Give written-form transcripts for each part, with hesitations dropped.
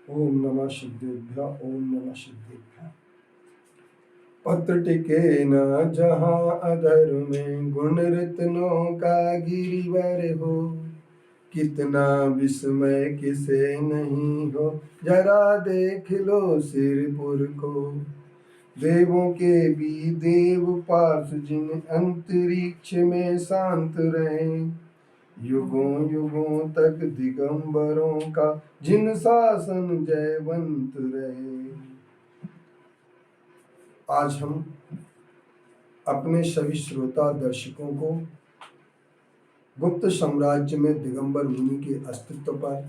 ओम नमः सिद्धेभ्य ओम नमः सिद्धेभ्य। पत्र टिके न जहाँ अधर में गुण रत्नों का गिरिवर हो। कितना विस्मय किसे नहीं हो, जरा देख लो सिरपुर को। देवों के भी देव पार्थ जिन अंतरिक्ष में शांत रहे। युगों युगों तक दिगंबरों का जिन शासन जयवंत रहे। आज हम अपने सभी श्रोता दर्शकों को गुप्त साम्राज्य में दिगंबर मुनि के अस्तित्व पर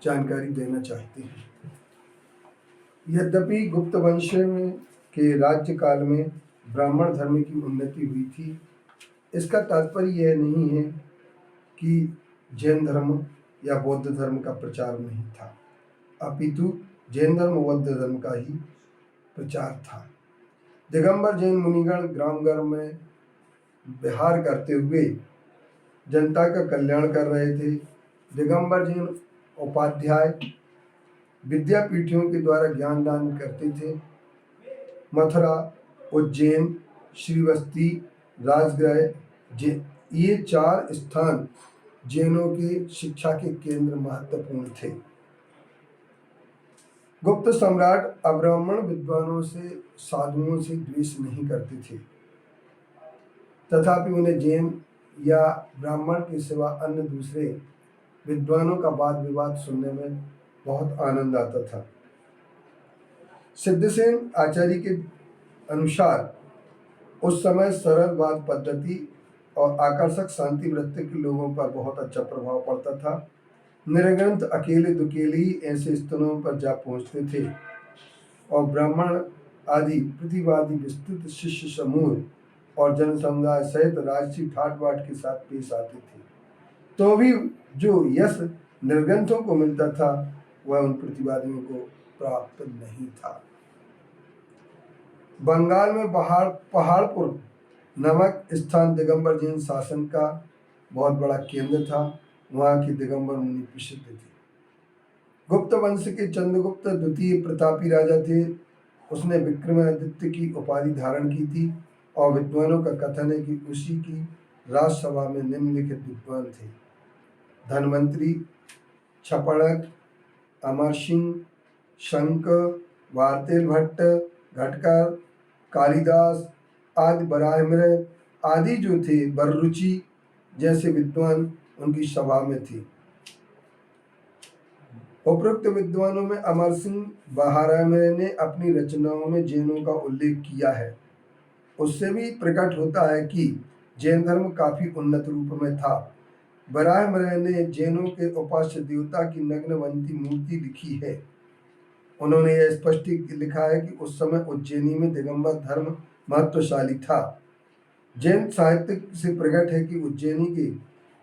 जानकारी देना चाहते हैं। यद्यपि गुप्त वंश में के राज्य काल में ब्राह्मण धर्म की उन्नति हुई थी, इसका तात्पर्य यह नहीं है कि जैन धर्म या बौद्ध धर्म का प्रचार नहीं था, अपितु जैन धर्म बौद्ध धर्म का ही प्रचार था। दिगंबर जैन मुनिगण ग्राम ग्राम में विहार करते हुए जनता का कल्याण कर रहे थे। दिगंबर जैन उपाध्याय विद्यापीठों के द्वारा ज्ञान दान करते थे। मथुरा, उज्जैन, श्रीवस्ती, राजगृह ये 4 स्थान जैनों के शिक्षा के केंद्र महत्वपूर्ण थे। गुप्त सम्राट अब्राह्मण विद्वानों से साधुओं से द्वेष नहीं करते थे, तथापि उन्हें जैन या ब्राह्मण के सिवा अन्य दूसरे विद्वानों का वाद विवाद सुनने में बहुत आनंद आता था। सिद्धसेन आचार्य के अनुसार उस समय सरल वाद पद्धति और आकर्षक शांति वृत्ति के लोगों पर बहुत अच्छा प्रभाव पड़ता था। निरग्रंथ अकेले दुकेले ही ऐसे स्थानों पर जा पहुंचते थे और ब्राह्मण आदि प्रतिवादी विस्तृत शिष्य समूह और जन समुदाय सहित राजसी ठाट बाट के साथ पेश आते थे, तो भी जो यश निर्ग्रंथों को मिलता था वह उन प्रतिवादियों को प्राप्त नहीं था। बंगाल में पहाड़पुर नामक स्थान दिगंबर जैन शासन का बहुत बड़ा केंद्र था। वहाँ के दिगंबर मुनि प्रसिद्ध थे। गुप्त वंश के चंद्रगुप्त द्वितीय प्रतापी राजा थे। उसने विक्रमादित्य की उपाधि धारण की थी और विद्वानों का कथन है कि उसी की राजसभा में निम्नलिखित विद्वान थे: धनवंतरी, छपड़क, अमर सिंह, शंक, वार्तेल भट्ट, घटकर, कालिदास आदि, बराहमिर आदि जो थे, बररुचि जैसे विद्वान उनकी सभा में थे। उपरोक्त विद्वानों में अमर सिंह बराहमिर ने अपनी रचनाओं में जैनों का उल्लेख किया है। उससे भी प्रकट होता है कि जैन धर्म काफी उन्नत रूप में था। बराहमिर ने जैनों के उपास्य देवता की नग्नवंती मूर्ति लिखी है। उन्होंने यह स्पष्ट लिखा है कि उस समय उज्जैनी में दिगंबर धर्म महत्वशाली था। जैन साहित्य से प्रकट है कि उज्जैनी के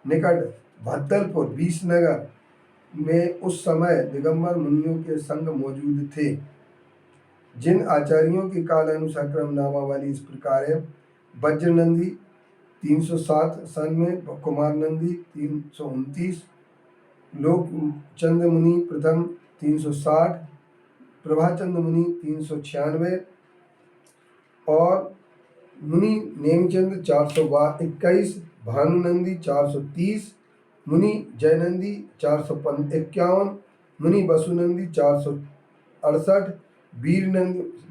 निकट भद्दलपुर बीसनगर में उस समय दिगंबर मुनियों के संग मौजूद थे। जिन आचार्यों के कालानुसार क्रमनामावली इस प्रकार है: वज्रनंदी 307 सन में, कुमार नंदी 329, लोकचंद मुनि प्रथम 360, प्रभाचंद मुनि 396 और मुनि नेमचंद 421, भानुनंदी 430, मुनि जयनंदी 451, मुनि वसुनंदी 468,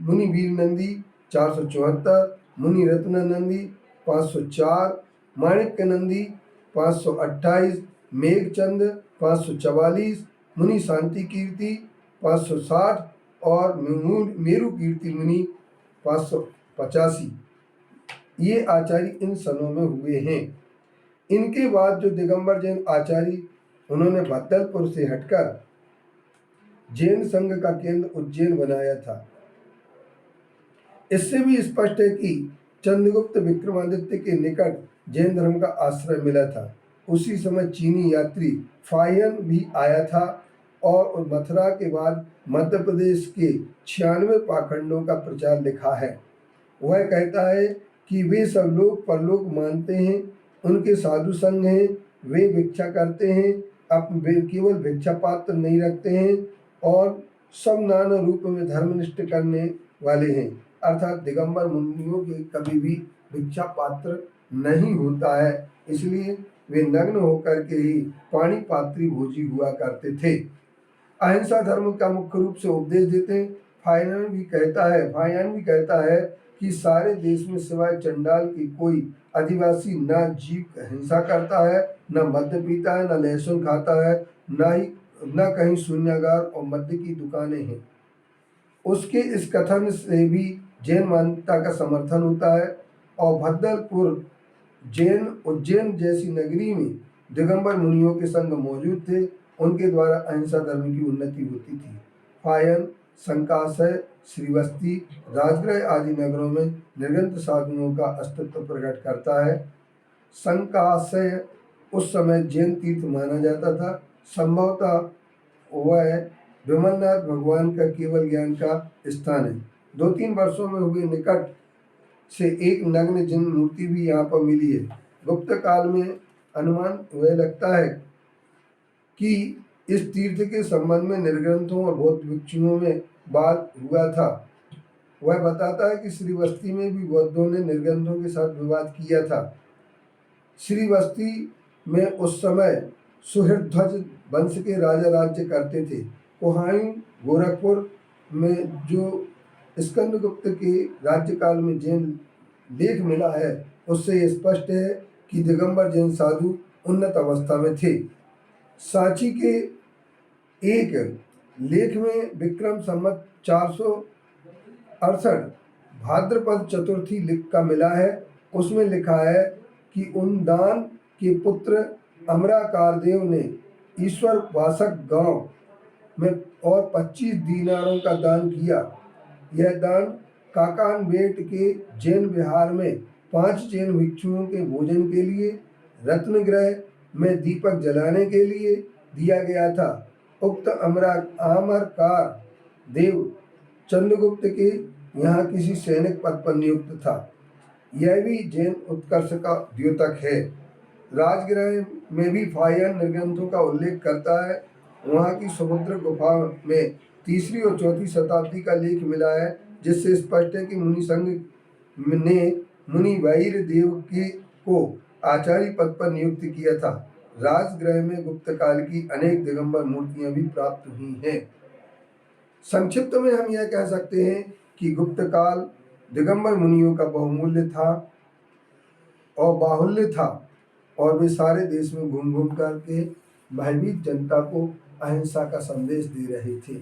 मुनि वीरनंदी 474, मुनि रत्ननंदी 504, माणिक्य नंदी 528, मेघचंद 544, मुनि शांति कीर्ति 560 और मेरु कीर्ति मुनि 585। ये आचार्य इन सनों में हुए हैं। इनके बाद जो दिगंबर जैन आचार्य, उन्होंने भद्दलपुर से हटकर जैन संघ का केंद्र उज्जैन बनाया था। इससे भी स्पष्ट है कि चंद्रगुप्त विक्रमादित्य के निकट जैन धर्म का आश्रय मिला था। उसी समय चीनी यात्री फाहियन भी आया था और मथुरा के बाद मध्य प्रदेश के 96 पाखंडों का प्रचार लिखा है। वह कहता है कि वे सब लोग परलोक मानते हैं, उनके साधु संघ हैं, वे भिक्षा करते हैं, वे केवल भिक्षा पात्र नहीं रखते हैं और सब नाना रूप में धर्मनिष्ठ करने वाले हैं, अर्थात दिगंबर मुनियों के कभी भी भिक्षा पात्र नहीं होता है, इसलिए वे नग्न होकर के ही पानी पात्री भोजी हुआ करते थे। अहिंसा धर्म का मुख्य रूप से उपदेश देते हैं। फायान भी कहता है कि सारे देश में सिवाय चंडाल की कोई आदिवासी न जीव हिंसा करता है, न मद्य पीता है, न लहसुन खाता है, न कहीं शून्यागार और मद्य की दुकानें हैं। उसके इस कथन से भी जैन मान्यता का समर्थन होता है और भद्दलपुर जैन उज्जैन जैसी नगरी में दिगंबर मुनियों के संग मौजूद थे, उनके द्वारा अहिंसा धर्म की उन्नति होती थी। फायन, संकाशय, श्रीवस्ती, राजगृह आदि नगरों में निर्गंत साधुओं का अस्तित्व प्रकट करता है। संकाशय उस समय जैन तीर्थ माना जाता था। संभवतः वह विमलनाथ भगवान का केवल ज्ञान का स्थान है। 2-3 वर्षों में हुए निकट से एक नग्न जिन मूर्ति भी यहाँ पर मिली है। गुप्त काल में अनुमान वह लगता है कि इस तीर्थ के संबंध में निर्ग्रंथों और बौद्ध भिक्षुओं में वाद हुआ था। वह बताता है कि श्रीवस्ती में भी बौद्धों ने निर्ग्रंथों के साथ विवाद किया था। श्रीवस्ती में उस समय सुहृध्वज वंश के राजा राज्य करते थे। कोहायूं गोरखपुर में जो स्कंदगुप्त के राज्यकाल में जैन लेख मिला है, उससे ये स्पष्ट है कि दिगंबर जैन साधु उन्नत अवस्था में थे। सांची के एक लेख में विक्रम संवत 468 भाद्रपद चतुर्थी लिख का मिला है। उसमें लिखा है कि उनदान के पुत्र अमराकार देव ने ईश्वर वासक गांव में और 25 दीनारों का दान किया। यह दान काकानबेट के जैन विहार में 5 जैन भिक्षुओं के भोजन के लिए, रत्नगृह में दीपक जलाने के लिए दिया गया था। उक्त अमरकार देव चंद्रगुप्त के यहाँ किसी सैनिक पद पर नियुक्त था। यह भी जैन उत्कर्ष का द्योतक है। राजगृह में भी फायन निर्ग्रंथों का उल्लेख करता है। वहाँ की समुद्र गुफा में 3री और 4वीं शताब्दी का लेख मिला है, जिससे स्पष्ट है कि मुनि संघ ने मुनि वैर देव को आचार्य पद पर नियुक्त किया था। राजगृह में गुप्त काल की अनेक दिगंबर मूर्तियां भी प्राप्त हुई हैं। संक्षिप्त में हम यह कह सकते हैं कि गुप्त काल दिगंबर मुनियों का बहुमूल्य था और बाहुल्य था, और वे सारे देश में घूम घूम करके भयभीत जनता को अहिंसा का संदेश दे रहे थे।